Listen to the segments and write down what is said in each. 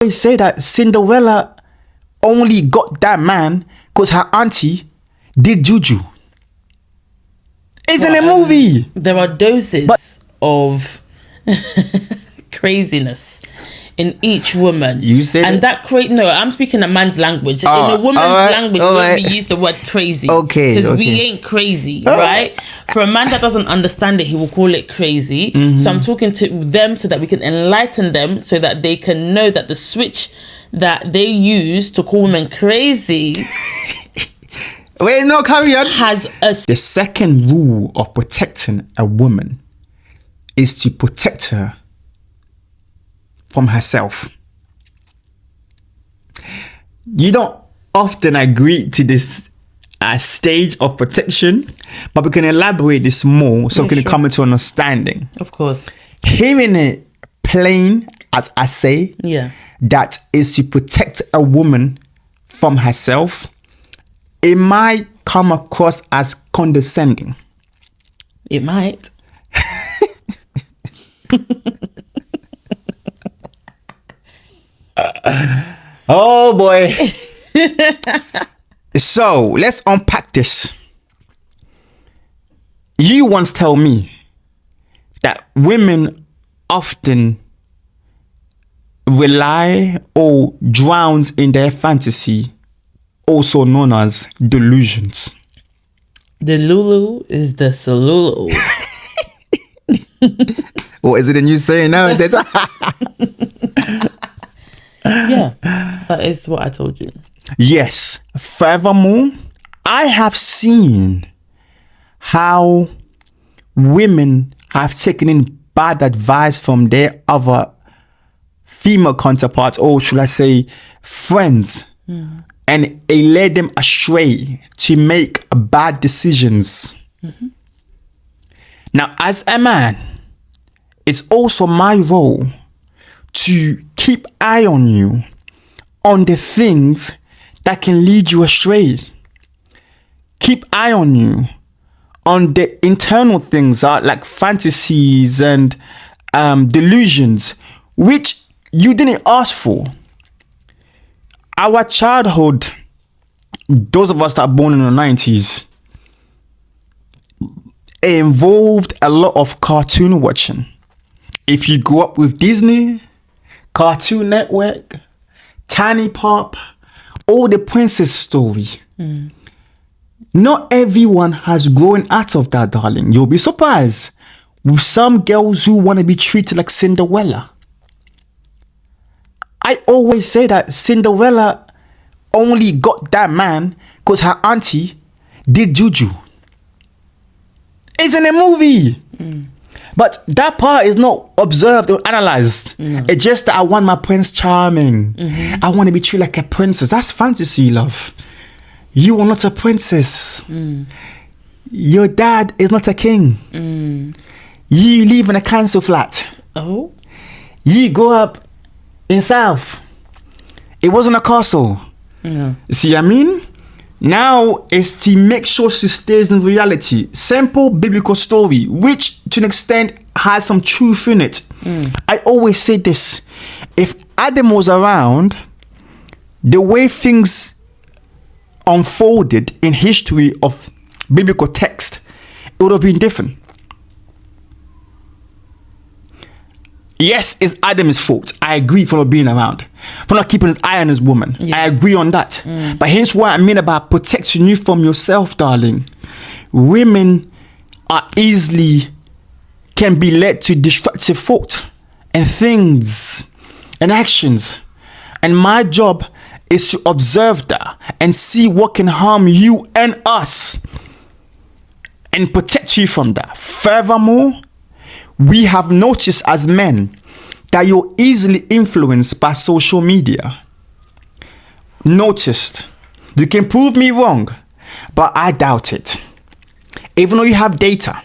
They say that Cinderella only got that man because her auntie did juju. It's in a movie. There are doses of craziness in each woman. You said and it? that no, I'm speaking a man's language. In a woman's language, we use the word crazy. Okay. Because we ain't crazy, right? For a man that doesn't understand it, he will call it crazy. So I'm talking to them so that we can enlighten them so that they can know that the switch that they use to call women crazy Wait, no, carry on. has a... The second rule of protecting a woman is to protect her from herself. You don't often agree to this stage of protection, but we can elaborate this more so we can come into understanding. Of course. Hearing it plain as I say, that is to protect a woman from herself. It might come across as condescending. It might. Oh boy. So let's unpack this. You once tell me that women often rely or drowns in their fantasy, also known as delusions. The Lulu is the Salulu. Or is it a new saying nowadays? Yeah, that is what I told you. Yes. Furthermore, I have seen how women have taken in bad advice from their other female counterparts, or should I say friends, and it led them astray to make bad decisions. Now, as a man, it's also my role to keep eye on you on the things that can lead you astray. Keep eye on you on the internal things like fantasies and delusions, which you didn't ask for. Our childhood, those of us that are born in the 90s, it involved a lot of cartoon watching. If you grew up with Disney, Cartoon Network, Tiny Pop, all the princess story. Not everyone has grown out of that, darling. You'll be surprised with some girls who want to be treated like Cinderella. I always say that Cinderella only got that man because her auntie did juju. It's in a movie. But that part is not observed or analyzed. It's just that I want my Prince Charming. I want to be treated like a princess. That's fantasy, love. You are not a princess. Your dad is not a king. You live in a council flat. Oh. You grow up in South. It wasn't a castle. See what I mean? Now is to make sure she stays in reality. Simple biblical story, which to an extent has some truth in it. I always say this. If Adam was around, the way things unfolded in history of biblical text, it would have been different. Yes, it's Adam's fault. I agree for not being around, for not keeping his eye on his woman. I agree on that. But here's what I mean about protecting you from yourself, darling. Women are can be led to destructive thought and things and actions. And my job is to observe that and see what can harm you and us and protect you from that. Furthermore, we have noticed as men that you're easily influenced by social media. Noticed. You can prove me wrong, but I doubt it. Even though you have data,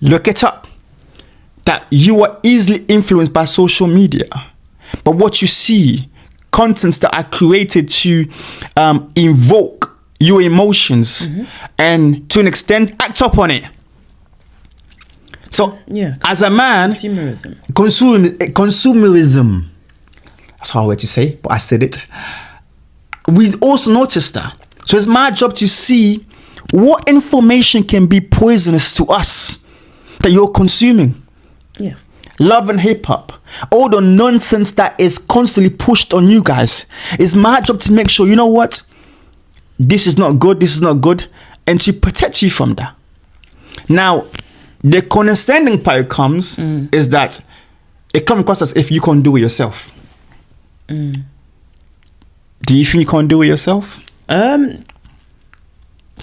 look it up. That you are easily influenced by social media. But what you see, contents that are created to invoke your emotions and to an extent act upon it. So, as a man, Consumerism. Consumerism. That's hard word to say, but I said it. We also noticed that. So it's my job to see what information can be poisonous to us that you're consuming. Yeah. Love and hip hop, all the nonsense that is constantly pushed on you guys. It's my job to make sure, you know what? This is not good, and to protect you from that. Now, the condescending part comes is that it comes across as if you can't do it yourself. Do you think you can't do it yourself?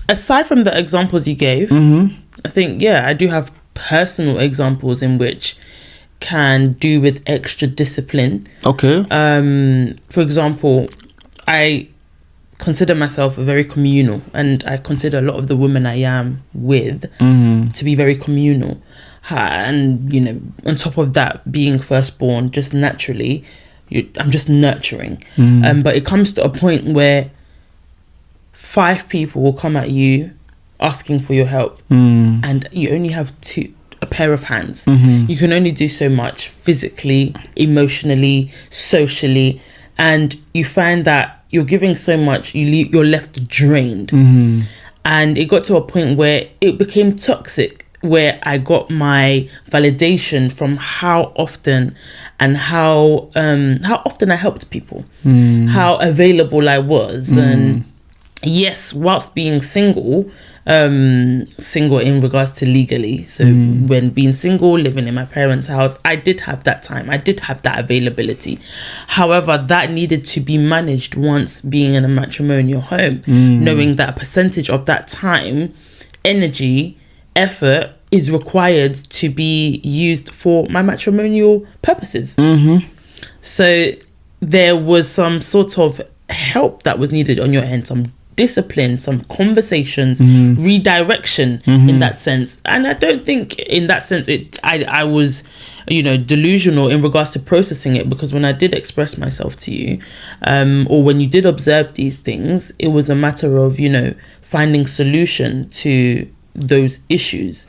Aside from the examples you gave, I think, I do have personal examples in which can do with extra discipline. Okay. For example, I consider myself very communal, and I consider a lot of the women I am with to be very communal. And, you know, on top of that, being firstborn, just naturally, I'm just nurturing. But it comes to a point where 5 people will come at you asking for your help, and you only have a pair of hands. You can only do so much physically, emotionally, socially, and you find that you're giving so much, you're left drained. And it got to a point where it became toxic, where I got my validation from how often I helped people, how available I was. And yes, whilst being single in regards to legally, so when being single, living in my parents' house, I did have that time, I did have that availability. However, that needed to be managed once being in a matrimonial home, knowing that a percentage of that time, energy, effort is required to be used for my matrimonial purposes. So there was some sort of help that was needed on your end, some discipline, some conversations, redirection in that sense. And I don't think in that sense I was, you know, delusional in regards to processing it, because when I did express myself to you, or when you did observe these things, it was a matter of, you know, finding solution to those issues.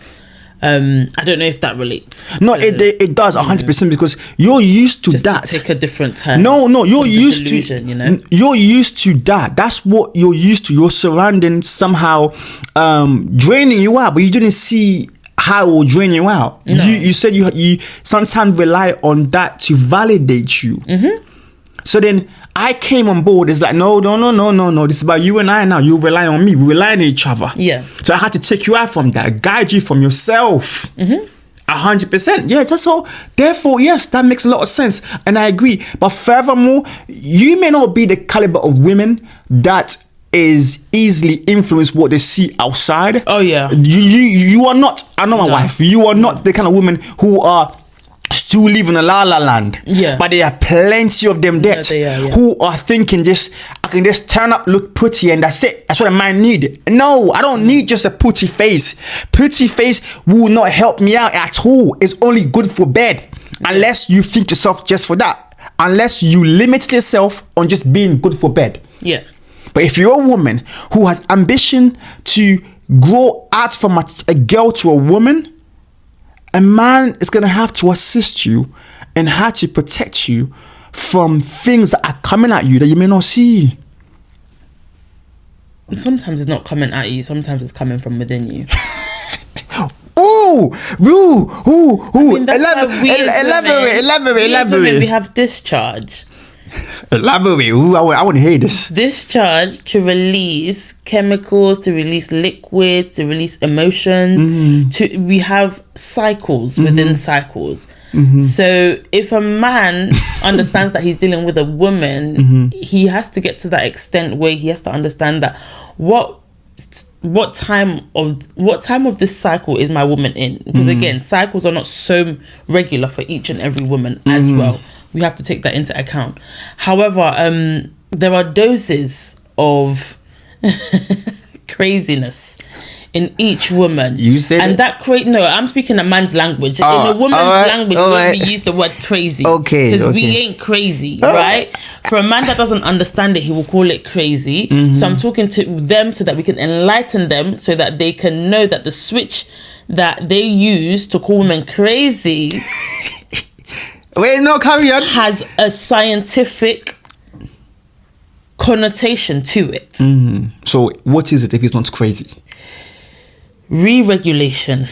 I don't know if that relates. No, it does 100%, because you're used to just that. To take a different turn. No, you're used delusion, to. You know? You're used to that. That's what you're used to. Your surrounding somehow draining you out, but you didn't see how it will drain you out. No. You said you sometimes rely on that to validate you. So then I came on board. It's like, no. This is about you and I now. You rely on me. We rely on each other. Yeah. So I had to take you out from that, guide you from yourself. 100%. Yeah, that's all. Therefore, yes, that makes a lot of sense. And I agree. But furthermore, you may not be the caliber of women that is easily influenced what they see outside. Oh, yeah. You are not, I know my wife, you are not the kind of women who are still living in la la land. Yeah. But there are plenty of them that who are thinking I can just turn up, look pretty, and that's it. That's what I might need. No, I don't need just a pretty face. Pretty face will not help me out at all. It's only good for bed. Unless you think yourself just for that. Unless you limit yourself on just being good for bed. Yeah. But if you're a woman who has ambition to grow out from a girl to a woman, a man is going to have to assist you and how to protect you from things that are coming at you that you may not see. Sometimes it's not coming at you. Sometimes it's coming from within you. Ooh. I mean, Elaborate. Women, we have discharge. Elaborate. Ooh, I want to hear this. Discharge to release chemicals, to release liquids, to release emotions. We have cycles within cycles. So if a man understands that he's dealing with a woman, he has to get to that extent where he has to understand that what time of this cycle is my woman in? Because again, cycles are not so regular for each and every woman as well. We have to take that into account. However, there are doses of craziness in each woman. You said and it. that no, I'm speaking a man's language. In a woman's language, we use the word crazy. Okay. Because we ain't crazy, right? For a man that doesn't understand it, he will call it crazy. So I'm talking to them so that we can enlighten them, so that they can know that the switch that they use to call women crazy Wait, no, carry on. has a scientific connotation to it. So what is it if it's not crazy? Re-regulation.